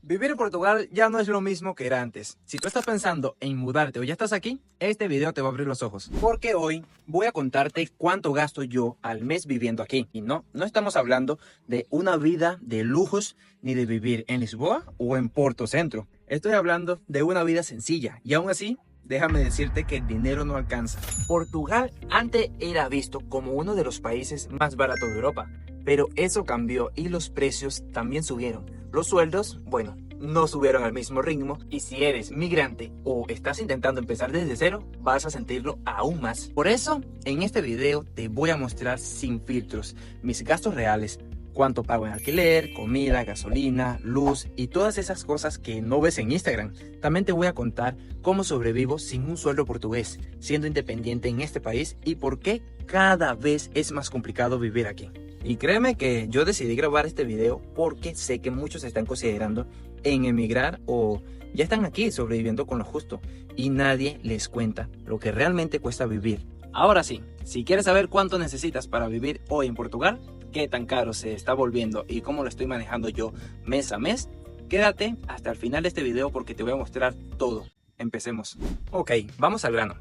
Vivir en Portugal ya no es lo mismo que era antes. Si tú estás pensando en mudarte o ya estás aquí, este video te va a abrir los ojos. Porque hoy voy a contarte cuánto gasto yo al mes viviendo aquí. Y no estamos hablando de una vida de lujos ni de vivir en Lisboa o en Porto Centro. Estoy hablando de una vida sencilla y aún así, déjame decirte que el dinero no alcanza. Portugal antes era visto como uno de los países más baratos de Europa, pero eso cambió y los precios también subieron. Los sueldos, bueno, no subieron al mismo ritmo y si eres migrante o estás intentando empezar desde cero, vas a sentirlo aún más. Por eso, en este video te voy a mostrar sin filtros mis gastos reales, cuánto pago en alquiler, comida, gasolina, luz y todas esas cosas que no ves en Instagram. También te voy a contar cómo sobrevivo sin un sueldo portugués, siendo independiente en este país y por qué cada vez es más complicado vivir aquí. Y créeme que yo decidí grabar este video porque sé que muchos están considerando en emigrar o ya están aquí sobreviviendo con lo justo y nadie les cuenta lo que realmente cuesta vivir. Ahora sí, si quieres saber cuánto necesitas para vivir hoy en Portugal, qué tan caro se está volviendo y cómo lo estoy manejando yo mes a mes, quédate hasta el final de este video porque te voy a mostrar todo. Empecemos. Ok, vamos al grano.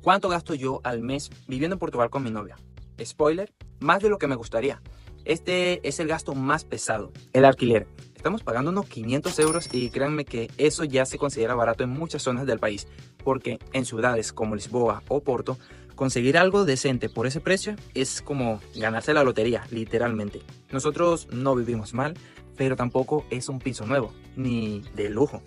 ¿Cuánto gasto yo al mes viviendo en Portugal con mi novia? Spoiler, más de lo que me gustaría. Este es el gasto más pesado, el alquiler. Estamos pagando unos 500 euros y créanme que eso ya se considera barato en muchas zonas del país, porque en ciudades como Lisboa o Porto, conseguir algo decente por ese precio es como ganarse la lotería, literalmente. Nosotros no vivimos mal, pero tampoco es un piso nuevo, ni de lujo.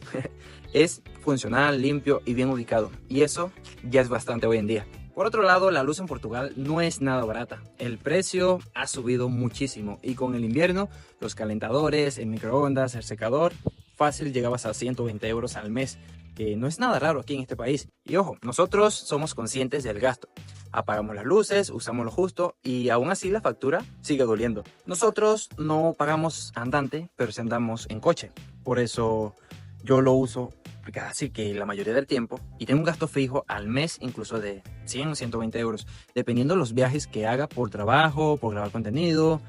Es funcional, limpio y bien ubicado, y eso ya es bastante hoy en día. Por otro lado, la luz en Portugal no es nada barata. El precio ha subido muchísimo y con el invierno, los calentadores, el microondas, el secador, fácil llegabas a 120 euros al mes, que no es nada raro aquí en este país. Y ojo, nosotros somos conscientes del gasto. Apagamos las luces, usamos lo justo y aún así la factura sigue doliendo. Nosotros no pagamos andante, pero sí andamos en coche. Por eso yo lo uso casi que la mayoría del tiempo y tengo un gasto fijo al mes incluso de 100 o 120 euros dependiendo de los viajes que haga por trabajo, por grabar contenido.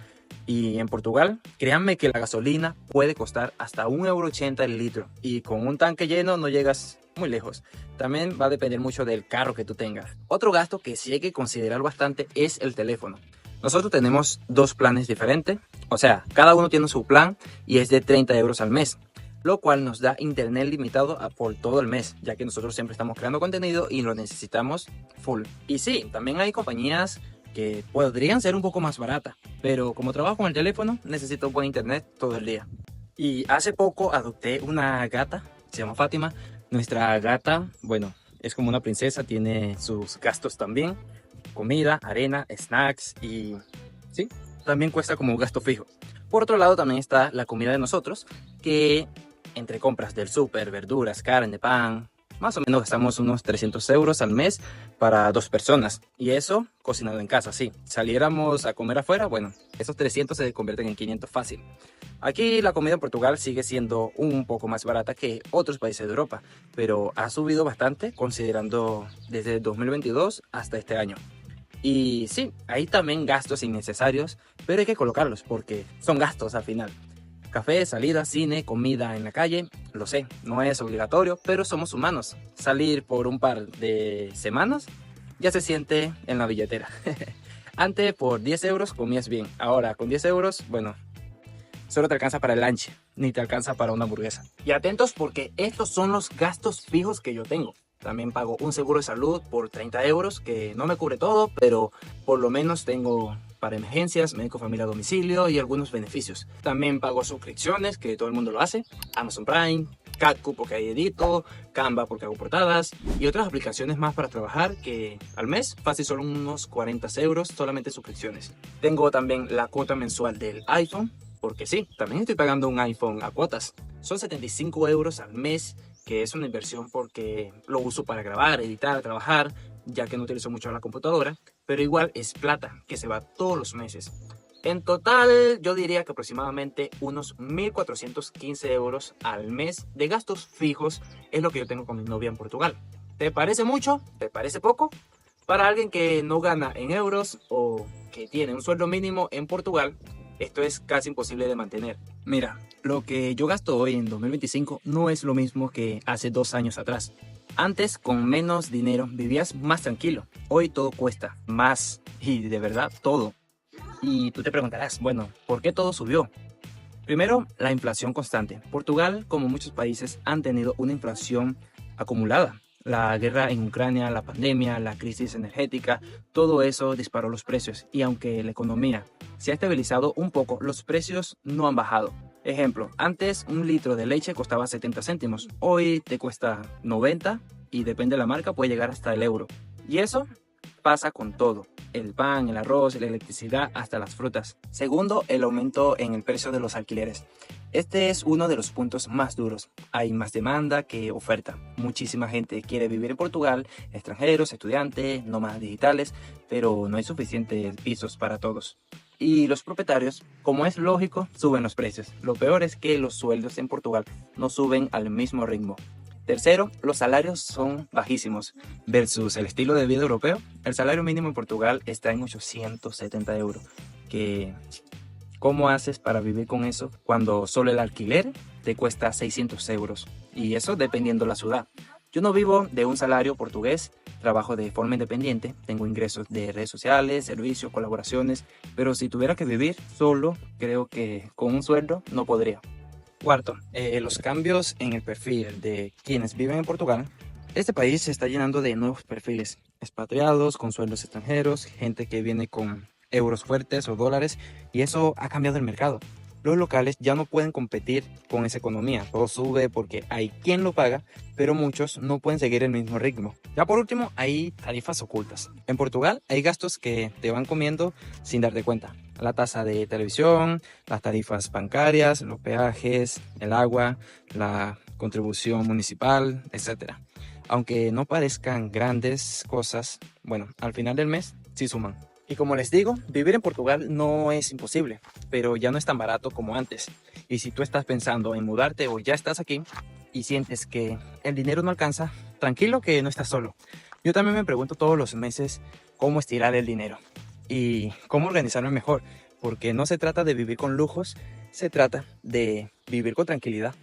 Y en Portugal, créanme que la gasolina puede costar hasta 1,80 € el litro y con un tanque lleno no llegas muy lejos. También va a depender mucho del carro que tú tengas. Otro gasto que sí hay que considerar bastante es el teléfono. Nosotros tenemos dos planes diferentes, o sea, cada uno tiene su plan y es de 30 euros al mes, lo cual nos da internet limitado por todo el mes, ya que nosotros siempre estamos creando contenido y lo necesitamos full. Y sí, también hay compañías que podrían ser un poco más baratas, pero como trabajo con el teléfono, necesito buen internet todo el día. Y hace poco adopté una gata, se llama Fátima. Nuestra gata, bueno, es como una princesa, tiene sus gastos también, comida, arena, snacks y sí, también cuesta como un gasto fijo. Por otro lado también está la comida de nosotros, que entre compras del súper, verduras, carne, pan, más o menos gastamos unos 300 euros al mes para 2 personas. Y eso cocinado en casa, sí. Saliéramos a comer afuera, bueno, esos 300 se convierten en 500 fácil. Aquí la comida en Portugal sigue siendo un poco más barata que otros países de Europa, pero ha subido bastante considerando desde 2022 hasta este año. Y sí, hay también gastos innecesarios, pero hay que colocarlos porque son gastos al final. Café, salida, cine, comida en la calle, lo sé, no es obligatorio, pero somos humanos. Salir por un par de semanas ya se siente en la billetera. Antes por 10 euros comías bien, ahora con 10 euros, bueno, solo te alcanza para el lunch, ni te alcanza para una hamburguesa. Y atentos porque estos son los gastos fijos que yo tengo. También pago un seguro de salud por 30 euros, que no me cubre todo, pero por lo menos tengo para emergencias, médico familiar a domicilio y algunos beneficios. También pago suscripciones, que todo el mundo lo hace, Amazon Prime, CatCut porque ahí edito, Canva porque hago portadas y otras aplicaciones más para trabajar que al mes fácil son unos 40 euros solamente suscripciones. Tengo también la cuota mensual del iPhone, porque sí, también estoy pagando un iPhone a cuotas. Son 75 euros al mes, que es una inversión porque lo uso para grabar, editar, trabajar, ya que no utilizo mucho la computadora, pero igual es plata que se va todos los meses. En total, yo diría que aproximadamente unos 1.415 euros al mes de gastos fijos es lo que yo tengo con mi novia en Portugal. ¿Te parece mucho? ¿Te parece poco? Para alguien que no gana en euros o que tiene un sueldo mínimo en Portugal, esto es casi imposible de mantener. Mira, lo que yo gasto hoy en 2025 no es lo mismo que hace 2 años atrás. Antes, con menos dinero, vivías más tranquilo. Hoy todo cuesta más y de verdad todo. Y tú te preguntarás, bueno, ¿por qué todo subió? Primero, la inflación constante. Portugal, como muchos países, han tenido una inflación acumulada. La guerra en Ucrania, la pandemia, la crisis energética, todo eso disparó los precios. Y aunque la economía se ha estabilizado un poco, los precios no han bajado. Ejemplo, antes un litro de leche costaba 70 céntimos. Hoy te cuesta 90 y depende de la marca puede llegar hasta el euro. Y eso pasa con todo. El pan, el arroz, la electricidad, hasta las frutas. Segundo, el aumento en el precio de los alquileres. Este es uno de los puntos más duros. Hay más demanda que oferta. Muchísima gente quiere vivir en Portugal, extranjeros, estudiantes, nómadas digitales, pero no hay suficientes pisos para todos. Y los propietarios, como es lógico, suben los precios. Lo peor es que los sueldos en Portugal no suben al mismo ritmo. Tercero, los salarios son bajísimos versus el estilo de vida europeo. El salario mínimo en Portugal está en 870 euros. ¿Cómo haces para vivir con eso cuando solo el alquiler te cuesta 600 euros? Y eso dependiendo de la ciudad. Yo no vivo de un salario portugués, trabajo de forma independiente, tengo ingresos de redes sociales, servicios, colaboraciones, pero si tuviera que vivir solo, creo que con un sueldo no podría. Cuarto, los cambios en el perfil de quienes viven en Portugal. Este país se está llenando de nuevos perfiles, expatriados con sueldos extranjeros, gente que viene con euros fuertes o dólares, y eso ha cambiado el mercado. Los locales ya no pueden competir con esa economía, todo sube porque hay quien lo paga, pero muchos no pueden seguir el mismo ritmo. Ya por último, hay tarifas ocultas. En Portugal hay gastos que te van comiendo sin darte cuenta. La tasa de televisión, las tarifas bancarias, los peajes, el agua, la contribución municipal, etc. Aunque no parezcan grandes cosas, bueno, al final del mes sí suman. Y como les digo, vivir en Portugal no es imposible, pero ya no es tan barato como antes. Y si tú estás pensando en mudarte o ya estás aquí y sientes que el dinero no alcanza, tranquilo que no estás solo. Yo también me pregunto todos los meses cómo estirar el dinero y cómo organizarme mejor, porque no se trata de vivir con lujos, se trata de vivir con tranquilidad.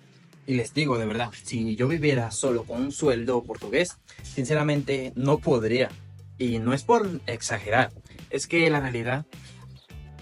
Y les digo de verdad, si yo viviera solo con un sueldo portugués, sinceramente no podría. Y no es por exagerar, es que la realidad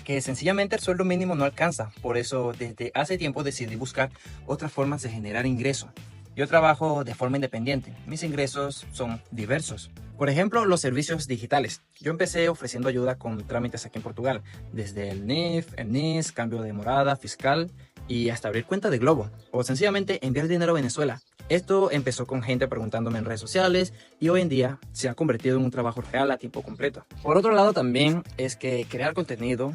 que sencillamente el sueldo mínimo no alcanza. Por eso desde hace tiempo decidí buscar otras formas de generar ingresos. Yo trabajo de forma independiente, mis ingresos son diversos. Por ejemplo, los servicios digitales. Yo empecé ofreciendo ayuda con trámites aquí en Portugal, desde el NIF, el NIS, cambio de morada, fiscal y hasta abrir cuenta de Globo o sencillamente enviar dinero a Venezuela. Esto empezó con gente preguntándome en redes sociales y hoy en día se ha convertido en un trabajo real a tiempo completo. Por otro lado también es que crear contenido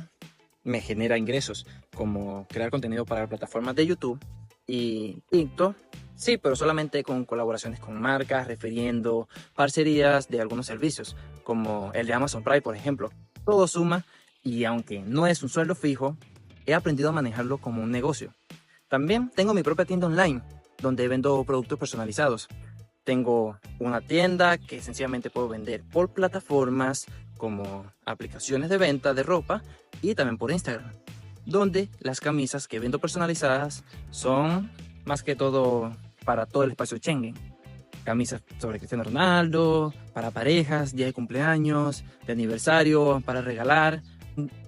me genera ingresos, como crear contenido para plataformas de YouTube y TikTok. Sí, pero solamente con colaboraciones con marcas, refiriendo parcerías de algunos servicios, como el de Amazon Prime, por ejemplo. Todo suma y aunque no es un sueldo fijo, he aprendido a manejarlo como un negocio. También tengo mi propia tienda online, donde vendo productos personalizados. Tengo una tienda que sencillamente puedo vender por plataformas como aplicaciones de venta de ropa y también por Instagram, donde las camisas que vendo personalizadas son más que todo para todo el espacio Schengen. Camisas sobre Cristiano Ronaldo, para parejas, día de cumpleaños, de aniversario, para regalar.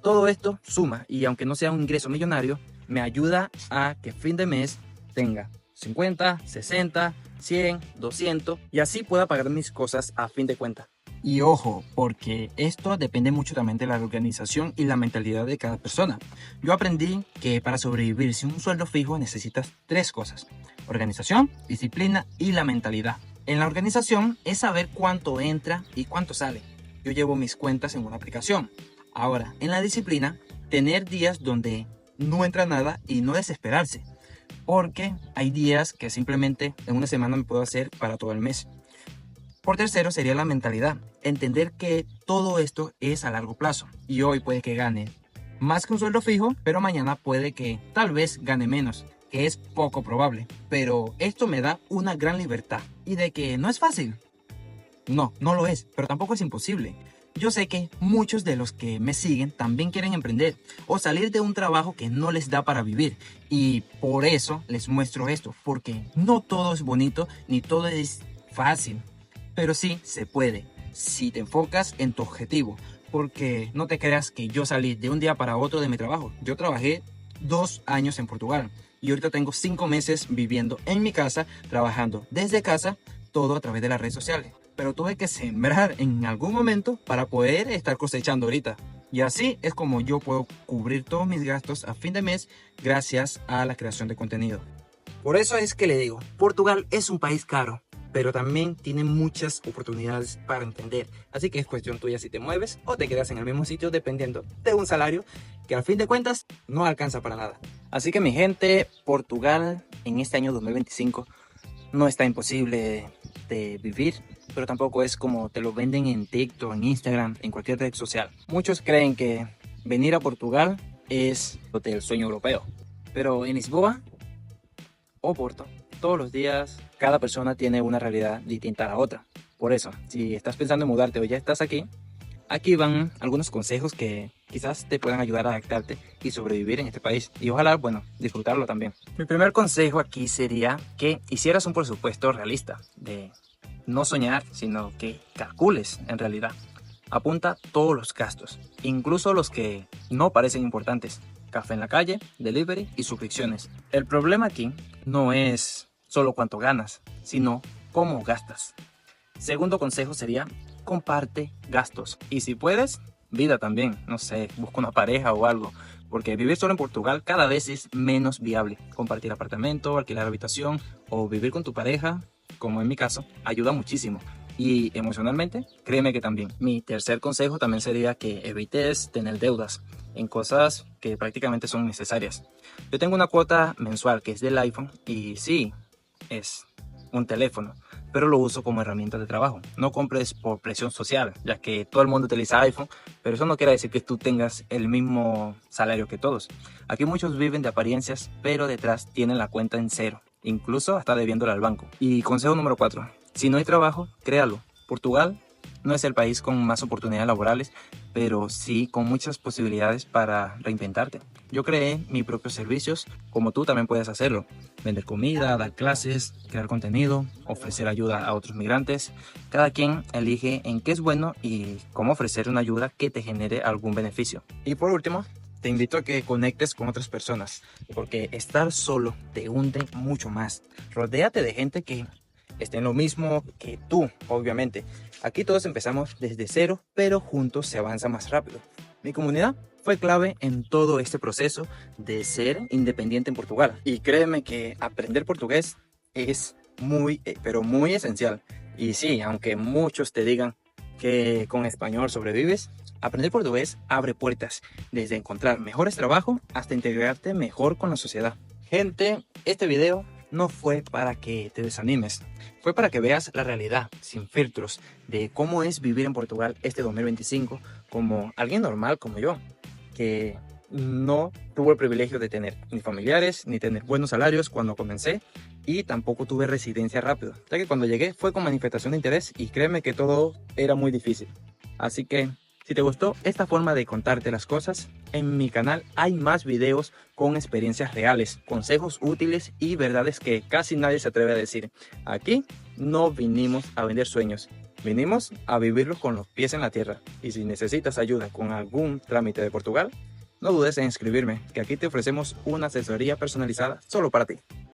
Todo esto suma y aunque no sea un ingreso millonario, me ayuda a que fin de mes tenga 50, 60, 100, 200 y así pueda pagar mis cosas a fin de cuenta. Y ojo, porque esto depende mucho también de la organización y la mentalidad de cada persona. Yo aprendí que para sobrevivir sin un sueldo fijo necesitas 3 cosas: organización, disciplina y la mentalidad. En la organización es saber cuánto entra y cuánto sale. Yo llevo mis cuentas en una aplicación. Ahora, en la disciplina, tener días donde no entra nada y no desesperarse. Porque hay días que simplemente en una semana me puedo hacer para todo el mes. Por tercero sería la mentalidad, entender que todo esto es a largo plazo y hoy puede que gane más que un sueldo fijo, pero mañana puede que tal vez gane menos, que es poco probable, pero esto me da una gran libertad. Y de que no es fácil, no lo es, pero tampoco es imposible. Yo sé que muchos de los que me siguen también quieren emprender o salir de un trabajo que no les da para vivir, y por eso les muestro esto, porque no todo es bonito ni todo es fácil, pero sí se puede si te enfocas en tu objetivo. Porque no te creas que yo salí de un día para otro de mi trabajo. Yo trabajé 2 años en Portugal y ahorita tengo 5 meses viviendo en mi casa, trabajando desde casa, todo a través de las redes sociales. Pero tuve que sembrar en algún momento para poder estar cosechando ahorita. Y así es como yo puedo cubrir todos mis gastos a fin de mes gracias a la creación de contenido. Por eso es que le digo, Portugal es un país caro, pero también tiene muchas oportunidades para emprender. Así que es cuestión tuya si te mueves o te quedas en el mismo sitio dependiendo de un salario que al fin de cuentas no alcanza para nada. Así que mi gente, Portugal en este año 2025 no está imposible de vivir, pero tampoco es como te lo venden en TikTok, en Instagram, en cualquier red social. Muchos creen que venir a Portugal es el sueño europeo, pero en Lisboa o Porto, todos los días cada persona tiene una realidad distinta a la otra. Por eso, si estás pensando en mudarte o ya estás aquí, aquí van algunos consejos que quizás te puedan ayudar a adaptarte y sobrevivir en este país. Y ojalá, bueno, disfrutarlo también. Mi primer consejo aquí sería que hicieras un presupuesto realista, de no soñar, sino que calcules en realidad. Apunta todos los gastos, incluso los que no parecen importantes. Café en la calle, delivery y suscripciones. El problema aquí no es solo cuánto ganas, sino cómo gastas. Segundo consejo sería, comparte gastos. Y si puedes, vida también. No sé, busca una pareja o algo. Porque vivir solo en Portugal cada vez es menos viable. Compartir apartamento, alquilar habitación o vivir con tu pareja, como en mi caso, ayuda muchísimo. Y emocionalmente, créeme que también. Mi tercer consejo también sería que evites tener deudas en cosas que prácticamente son necesarias. Yo tengo una cuota mensual que es del iPhone y sí, es un teléfono, pero lo uso como herramienta de trabajo. No compres por presión social, ya que todo el mundo utiliza iPhone, pero eso no quiere decir que tú tengas el mismo salario que todos. Aquí muchos viven de apariencias, pero detrás tienen la cuenta en cero, incluso hasta debiéndole al banco. Y consejo número 4, si no hay trabajo, créalo. Portugal no es el país con más oportunidades laborales, pero sí con muchas posibilidades para reinventarte. Yo creé mis propios servicios, como tú también puedes hacerlo. Vender comida, dar clases, crear contenido, ofrecer ayuda a otros migrantes. Cada quien elige en qué es bueno y cómo ofrecer una ayuda que te genere algún beneficio. Y por último, te invito a que conectes con otras personas, porque estar solo te hunde mucho más. Rodéate de gente que esté en lo mismo que tú, obviamente. Aquí todos empezamos desde cero, pero juntos se avanza más rápido. Mi comunidad fue clave en todo este proceso de ser independiente en Portugal. Y créeme que aprender portugués es muy, pero muy esencial. Y sí, aunque muchos te digan que con español sobrevives, aprender portugués abre puertas, desde encontrar mejores trabajos hasta integrarte mejor con la sociedad. Gente, este video no fue para que te desanimes, fue para que veas la realidad, sin filtros, de cómo es vivir en Portugal este 2025 como alguien normal como yo, que no tuvo el privilegio de tener ni familiares, ni tener buenos salarios cuando comencé, y tampoco tuve residencia rápido, ya que cuando llegué fue con manifestación de interés y créeme que todo era muy difícil. Así que si te gustó esta forma de contarte las cosas, en mi canal hay más videos con experiencias reales, consejos útiles y verdades que casi nadie se atreve a decir. Aquí no vinimos a vender sueños, vinimos a vivirlos con los pies en la tierra. Y si necesitas ayuda con algún trámite de Portugal, no dudes en escribirme, que aquí te ofrecemos una asesoría personalizada solo para ti.